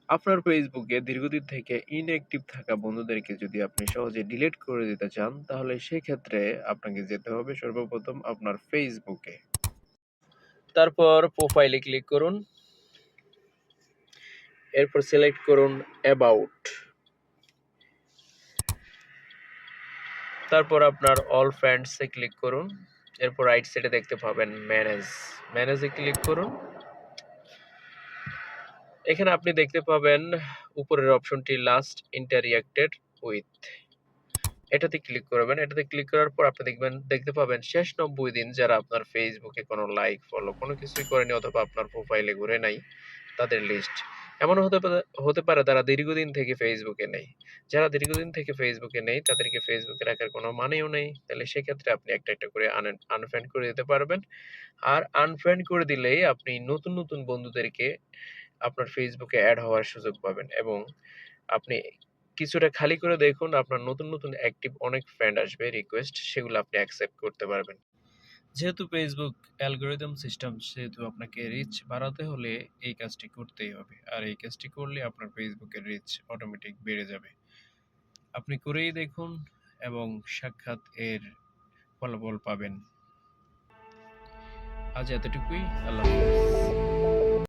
আপনার ফেসবুকে দীর্ঘদিন থেকে ইনঅ্যাক্টিভ থাকা বন্ধুদেরকে যদি আপনি সহজে ডিলিট করে দিতে চান, তাহলে সেক্ষেত্রে আপনাকে যেতে হবে সর্বপ্রথম আপনার ফেসবুকে। তারপর প্রোফাইলে ক্লিক করুন। এরপর সিলেক্ট করুন অ্যাবাউট। তারপর আপনার অল ফ্রেন্ডসে ক্লিক করুন। এরপর রাইট সাইডে দেখতে পাবেন ম্যানেজে ক্লিক করুন। এখানে আপনি দেখতে পাবেন উপরের অপশনটি লাস্ট ইন্টারিঅ্যাক্টেড উইথ, এটাতে ক্লিক করবেন। এটাতে ক্লিক করার পর আপনি দেখতে পাবেন শেষ ৯০ দিন যারা আপনার ফেসবুকে কোনো লাইক, ফলো কোনো কিছুই করেনি অথবা আপনার প্রোফাইলে ঘুরে নাই তাদের লিস্ট। এমনও হতে পারে তারা দীর্ঘদিন থেকে ফেসবুকে নেই। যারা দীর্ঘদিন থেকে ফেসবুকে নেই তাদেরকে ফেসবুকে রাখার কোনো মানেও নেই। তাহলে সেক্ষেত্রে আপনি একটা করে আনফ্রেন্ড করে দিতে পারবেন। আর আনফ্রেন্ড করে দিলেই আপনি নতুন বন্ধুদেরকে আপনার ফেসবুকে এড হওয়ার সুযোগ পাবেন এবং আপনি কিছুটা খালি করে দেখুন, আপনার নতুন অ্যাক্টিভ অনেক ফ্রেন্ড আসবে রিকোয়েস্ট, সেগুলো আপনি অ্যাকসেপ্ট করতে পারবেন। যেহেতু ফেসবুক অ্যালগরিদম সিস্টেম, সেহেতু আপনাকে রিচ বাড়াতে হলে এই কাজটি করতেই হবে। আর এই কাজটি করলে আপনার ফেসবুকের রিচ অটোমেটিক বেড়ে যাবে। আপনি করেই দেখুন এবং সাক্ষাৎ এর ফলাফল পাবেন। আজ এতটুকুই। আল্লাহ হাফেজ।